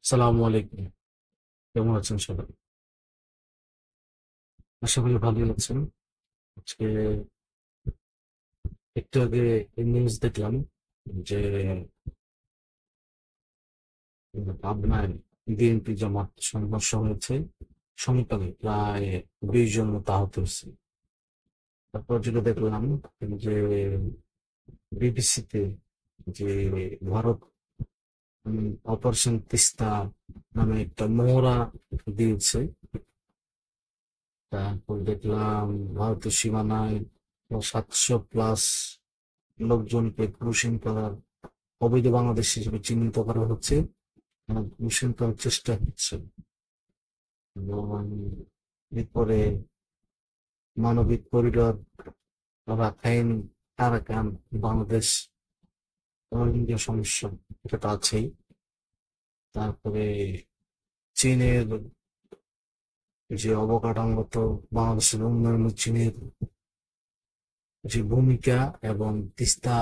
সালামু আলাইকুম। কেমন আছেন সবাই? আশা করি ভালোই আছেন। আজকে একটু আগে নিউজ দেখলাম যে পাবনায় বিএনপি জামাত সংঘর্ষ হয়েছে। সমকালে প্রায় 20 জন মতো আহত হয়েছে। তারপর যেটা দেখলাম যে বিবিসিতে যে ভারত অপারেশন তিস্তা নামে একটা মহড়া দিয়েছে। তারপর দেখলাম ভারতের সীমানায় 700+ লোকজনকে ক্রুশিং করার অবৈধ বাংলাদেশ হিসেবে চিহ্নিত করা হচ্ছে এবং ক্রুশিং করার চেষ্টা হচ্ছে। এবং এরপরে মানবিক corridor, Rakhine, Arakan, Bangladesh, Rohingya সমস্যা, এটা তো আছেই। তারপরে চীনের যে অবকাঠামোগত বাংলাদেশের উন্নয়নে চীনের যে ভূমিকা এবং তিস্তা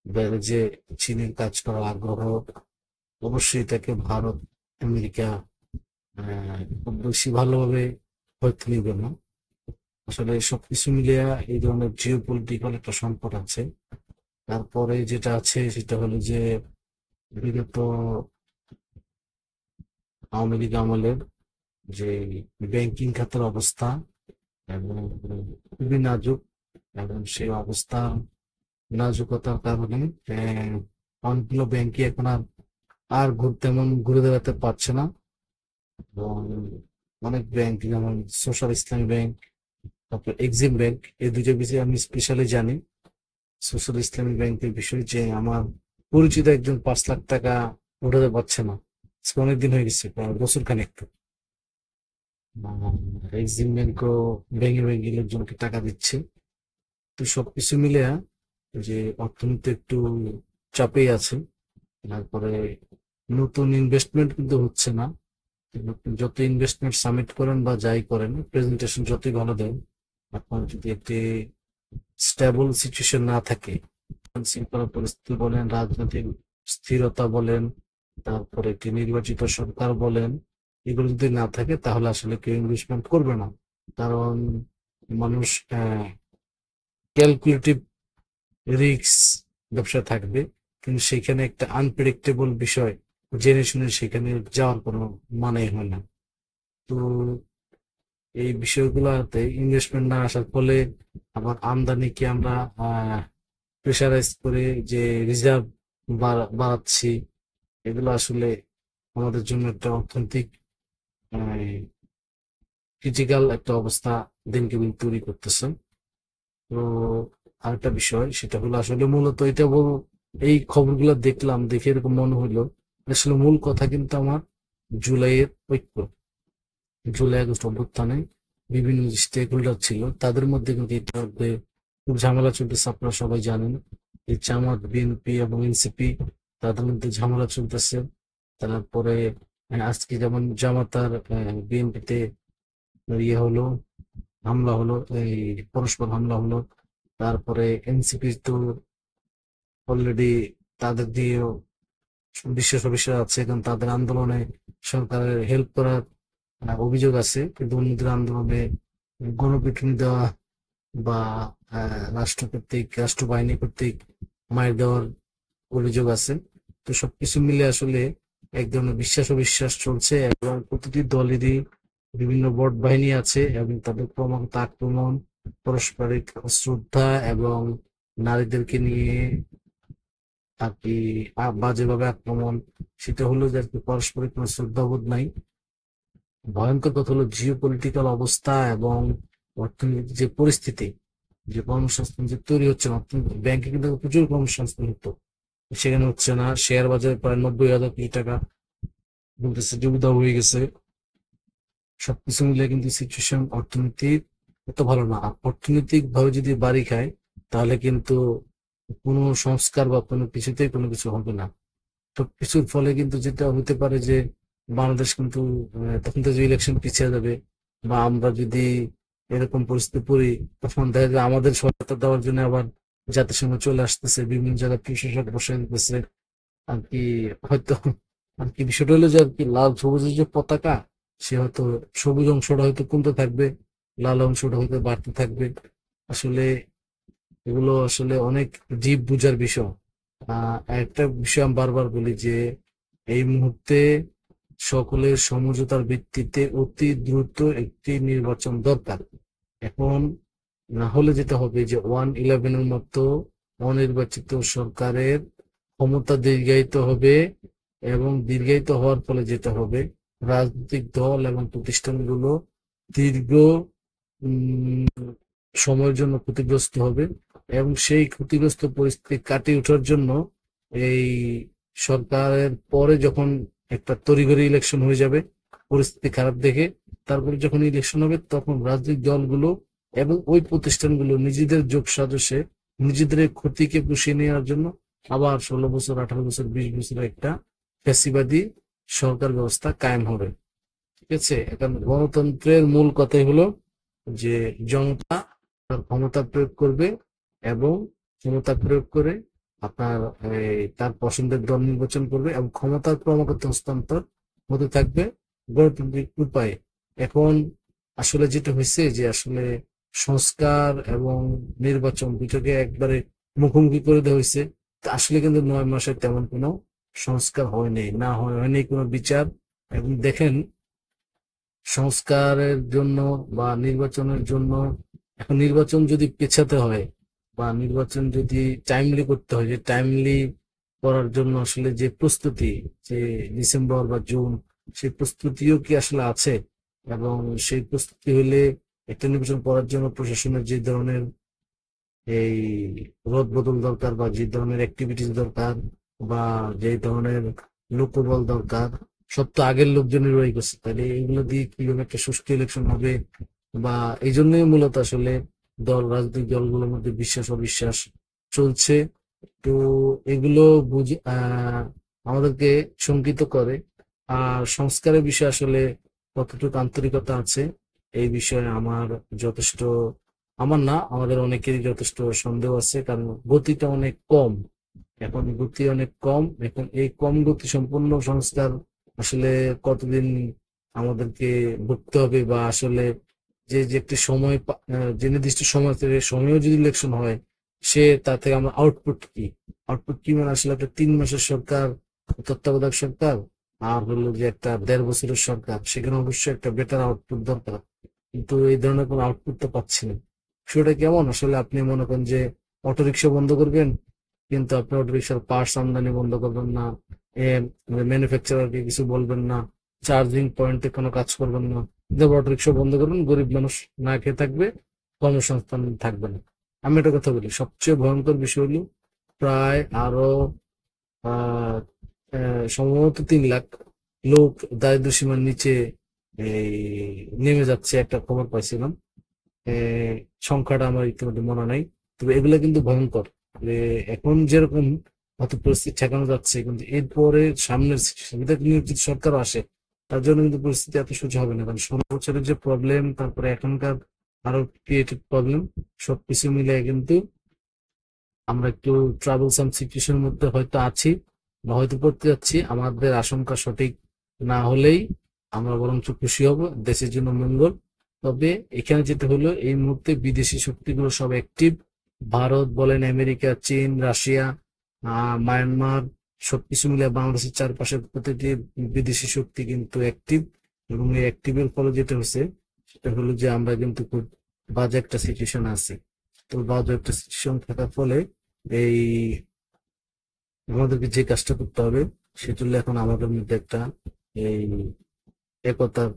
ব্যারেজে চীনের কাজ করার আগ্রহ, অবশ্যই তাকে ভারত, আমেরিকা খুব বেশি ভালোভাবে হয়তো নিবে না। আসলে সবকিছু মিলিয়ে এই ধরনের জিও পলিটিক্যাল একটা সংকট আছে। তারপরে যেটা আছে সেটা হলো যে বিগত আওয়ামী লীগ আমলের যে ব্যাংকিং খাতের অবস্থা এবং খুবই নাজুক, এবং সেই অবস্থা নাজুকতার কারণে অনেকগুলো ব্যাংকই এখন আর তেমন ঘুরে দাঁড়াতে পারছে না। এবং অনেক ব্যাংক যেমন সোশ্যাল ইসলামী ব্যাংক, তারপর এক্সিম ব্যাংক, এই দুটো বিষয়ে আমি স্পেশালি জানি। সোশ্যাল ইসলামী ব্যাংকের বিষয় যে আমার পরিচিত একজন 5 লাখ টাকা উঠাতে পারছে না। আজকে অনেকদিন হয়ে গেছে, প্রায় বছর খানেক। এক্সিম ব্যাংকও ভেঙে ভেঙে লোকজনকে টাকা দিচ্ছে। তো সবকিছু মিলে যে অর্থনীতি একটু চাপেই আছে। তারপরে নতুন ইনভেস্টমেন্ট কিন্তু হচ্ছে না। যত ইনভেস্টমেন্ট সামিট করেন বা যাই করেন, প্রেজেন্টেশন যতই ভালো দেন, আপনার যদি একটি স্টেবল সিচুয়েশন না থাকে, শৃঙ্খলা পরিস্থিতি বলেন, রাজনৈতিক স্থিরতা বলেন, তারপরে একটি নির্বাচিত সরকার বলেন, এগুলো যদি না থাকে তাহলে আসলে কেউ ইনভেস্টমেন্ট করবে না। কারণ মানুষ ক্যালকুলেটিভ রিস্ক ব্যবসা থাকবে, কিন্তু সেখানে একটা আনপ্রেডিক্টেবল বিষয় জেনে শুনে সেখানে যাওয়ার কোনো মানে হয় না। তো এই বিষয়গুলোতে ইনভেস্টমেন্ট না আসার ফলে আবার আমদানিকে আমরা প্রেসারাইজ করে যে রিজার্ভ বাড়াচ্ছি, এগুলো আসলে আমাদের জন্য একটা অর্থনৈতিক ক্রিটিক্যাল একটা অবস্থা দিনকে দিন তৈরি করতেছে। তো আরেকটা বিষয় সেটা হলো আসলে মূলত এই খবরগুলো দেখলাম, দেখে এরকম মনে হইলো আসলে মূল কথা কিন্তু আমার জুলাইয়ের ঐক্য, জুলাই আগস্ট অভ্যুত্থানে বিভিন্ন স্টেক হোল্ডার ছিল, তাদের মধ্যে কিন্তু ইতিমধ্যে খুব ঝামেলা চলতেছে। আপনারা সবাই জানেন এই জামাত, বিএনপি এবং এনসিপি, তাদের মধ্যে ঝামেলা চলতেছে। তারপরে আজকে যেমন জামাত আর বিএনপিতে ইয়ে হলো, হামলা হলো, এই পরস্পর হামলা হলো। তারপরে এনসিপি তো অলরেডি তাদের দিয়েও বিশ্ব সদস্য আছে, কারণ তাদের আন্দোলনে সরকারের হেল্প করার অভিযোগ আছে, কিন্তু অন্যদের আন্দোলনে গণপিটুনি দেওয়া বা রাষ্ট্র কর্তৃক, রাষ্ট্রবাহিনী কর্তৃক মায়ের দেওয়ার অভিযোগ আছে। তো সবকিছু মিলে আসলে এক ধরনের বিশ্বাস অবিশ্বাস চলছে, এবং প্রতিটি দলেরই বিভিন্ন বট বাহিনী আছে এবং তাদের ক্রমাগত আক্রমণ, পারস্পরিক শ্রদ্ধা এবং নারীদেরকে নিয়ে আর কি বাজেভাবে আক্রমণ, সেটা হলো যে আর কি পারস্পরিক কোনো শ্রদ্ধাবোধ নাই। ভয়ঙ্কর কথা হলো জিও পলিটিক্যাল অবস্থা এবং অর্থনৈতিক যে পরিস্থিতি, যে কর্মসংস্থান যে তৈরি হচ্ছে না, ব্যাংকে কিন্তু প্রচুর কর্মসংস্থান হতো, সেখানে হচ্ছে না। শেয়ার বাজারে প্রায় 90,000 কোটি টাকা বলতেছে যে উধাও হয়ে গেছে। সবকিছু মিলে কিন্তু সিচুয়েশন অর্থনীতির এত ভালো না। আর অর্থনৈতিক ভাবে যদি বাড়ি খায় তাহলে কিন্তু কোনো সংস্কার বা কোনো কিছুতেই কোনো কিছু হবে না। সবকিছুর ফলে কিন্তু যেটা হতে পারে যে বাংলাদেশ কিন্তু তখন তো যে ইলেকশন পিছিয়ে যাবে, বা আমরা যদি এরকম পরিস্থিতি পড়ি, তখন দেখা যায় আমাদের সহায়তা দেওয়ার জন্য আবার জাতিসংঘ চলে আসতেছে, বিভিন্ন জায়গায় প্রশাসক বসে দিতেছে আর কি, হয়তো আর কি বিষয়টা হলো যে আর কি লাল সবুজের যে পতাকা, সে হয়তো সবুজ অংশটা হয়তো কমতে থাকবে, লাল অংশটা হয়তো বাড়তে থাকবে। আসলে এগুলো আসলে অনেক ডিপ বুঝার বিষয়। একটা বিষয় আমি বারবার বলি যে এই মুহূর্তে সকলের সমঝোতার ভিত্তিতে অতি দ্রুত একটি নির্বাচন দরকার। এখন না হলে যেটা হবে যে 1-11-এর মতো অনির্বাচিত সরকারের ক্ষমতা দীর্ঘায়িত হবে, এবং দীর্ঘায়িত হওয়ার ফলে যেটা হবে, রাজনৈতিক দল এবং প্রতিষ্ঠানগুলো দীর্ঘ উম, সময়ের জন্য ক্ষতিগ্রস্ত হবে, এবং সেই ক্ষতিগ্রস্ত পরিস্থিতি কাটিয়ে ওঠার জন্য এই সরকারের পরে যখন একটা তড়িঘড়ি ইলেকশন হয়ে যাবে পরিস্থিতি খারাপ দেখে, তারপরে যখন ইলেকশন হবে তখন রাজনৈতিক দলগুলো এবং ওই প্রতিষ্ঠানগুলো নিজেদের যোগ সাজসে নিজেদের এই ক্ষতিকে পুষিয়ে নেওয়ার জন্য আবার 16 বছর, 18 বছর, 20 বছরের একটা ফ্যাসিবাদী সরকার ব্যবস্থা কায়েম হবে। ঠিক আছে, এখন গণতন্ত্রের মূল কথাই হলো যে জনতা তার ক্ষমতা প্রয়োগ করবে, এবং ক্ষমতা প্রয়োগ করে আপনার তার পছন্দের দল নির্বাচন করবে, এবং ক্ষমতার ক্রমাগত হস্তান্তর হতে থাকবে গণতান্ত্রিক উপায়ে। এখন আসলে যেটা হয়েছে যে আসলে সংস্কার এবং নির্বাচন দুটোকে একবারে মুখোমুখি করে দেওয়া হয়েছে। তা আসলে কিন্তু 9 মাসে তেমন কোনো সংস্কার হয়নি, না হয়নি কোনো বিচার। এবং দেখেন, সংস্কারের জন্য বা নির্বাচনের জন্য, এখন নির্বাচন যদি পেছাতে হয় বা নির্বাচন যদি টাইমলি করতে হয়, যে টাইমলি করার জন্য আসলে যে প্রস্তুতি, যে ডিসেম্বর বা জুন, সেই প্রস্তুতিও কি আসলে আছে? এবং সেই প্রস্তুতি হলে একটা নির্বাচন করার জন্য প্রশাসনের যে ধরনের এই রদ বদল দরকার, বা যে ধরনের অ্যাক্টিভিটিস দরকার, বা যে ধরনের লোকবল দরকার, সব তো আগের লোকজনের রয়ে গেছে। তাহলে এগুলো দিয়ে কিভাবে একটা সুষ্ঠু ইলেকশন হবে? বা এই জন্যই মূলত আসলে রাজনৈতিক দলগুলোর মধ্যে বিশ্বাস অবিশ্বাস চলছে। তো এগুলো বুঝে আমাদেরকে শঙ্কিত করে। আর সংস্কারের বিষয়ে আসলে কতটুকু আন্তরিকতা আছে এই বিষয়ে আমার যথেষ্ট, আমার না, আমাদের অনেকেরই যথেষ্ট সন্দেহ আছে, কারণ গতিটা অনেক কম। এখন গতি অনেক কম। এখন এই কম গতি সম্পন্ন সংস্কার আসলে কতদিন আমাদেরকে ভুগতে হবে, বা আসলে যে যে একটি সময় যে নির্দিষ্ট সময় থেকে সময়ও যদি ইলেকশন হয়, সে তা থেকে আমরা আউটপুট কি, আউটপুট কি মানে আসলে একটা 3 মাসের সরকার, তত্ত্বাবধায়ক সরকার, আর হলো যে একটা 1.5 বছরের সরকার, সেখানে অবশ্যই একটা বেটার আউটপুট দরকার। কিন্তু এই ধরনের কোনো আউটপুট তো পাচ্ছি না। সেটা কেমন আসলে, আপনি মনে করেন যে অটোরিকশা বন্ধ করবেন, কিন্তু আপনি অটোরিকশার পার্টস আমদানি বন্ধ করবেন না, ম্যানুফ্যাকচারারকে কিছু বলবেন না, চার্জিং পয়েন্টে কোনো কাজ করবেন না, যেমন অটোরিকশা বন্ধ করবেন, গরিব মানুষ না খেয়ে থাকবে, কর্মসংস্থান থাকবে না। আমি একটা কথা বলি, সবচেয়ে ভয়ঙ্কর বিষয় হলো প্রায় আরো আহ সম্ভবত 3 লাখ লোক দারিদ্র সীমার নিচে এই নেমে যাচ্ছে, একটা খবর পাইছিলাম। সংখ্যাটা আমার ইতিমধ্যে মনে নাই, তবে এগুলা কিন্তু ভয়ঙ্কর। যে এখন যেরকম হয়তো পরিস্থিতি ঠেকানো যাচ্ছে, কিন্তু এরপরে সামনের সুবিধা নিয়োজিত সরকার আসে, তার জন্য কিন্তু পরিস্থিতি এত সোজা হবে না। কারণ 16 বছরের যে প্রবলেম, তারপরে এখনকার আরো ক্রিয়েটেড প্রবলেম, সবকিছু মিলে কিন্তু আমরা একটু ট্রাভেলসাম সিচুয়েশনের মধ্যে হয়তো আছি, বা হয়তো পড়তে যাচ্ছি। আমাদের আশঙ্কা সঠিক না হলেই আমরা বরঞ্চ খুশি হব, দেশের জন্য মঙ্গল। তবে এখানে যেটা হলো, এই মুহূর্তে বিদেশি শক্তিগুলো সব অ্যাক্টিভ। ভারত বলেন, আমেরিকা, চীন, রাশিয়া, মায়ানমার, সবকিছু মিলে বাংলাদেশের চারপাশের প্রতিটি বিদেশি শক্তি কিন্তু অ্যাক্টিভ। এবং এই অ্যাক্টিভের ফলে যেটা হচ্ছে, সেটা হলো যে আমরা কিন্তু খুব বাজে একটা সিচুয়েশন আছি। তো বাজে একটা সিচুয়েশন থাকার ফলে এই আমাদেরকে যে কাজটা করতে হবে, সেটা হলো এখন আমাদের মধ্যে একটা এই একতার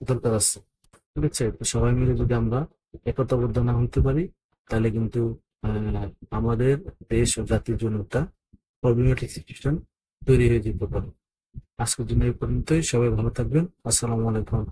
দরকার আছে। ঠিক আছে, তো সবাই মিলে যদি আমরা একতাবদ্ধ না হতে পারি, তাহলে কিন্তু আহ, আমাদের দেশ ও জাতির জন্য একটা প্রবলেমেটিক সিচুয়েশন তৈরি হয়ে যেতে পারে। আজকের জন্য এই পর্যন্তই। সবাই ভালো থাকবেন। আসসালামু আলাইকুম।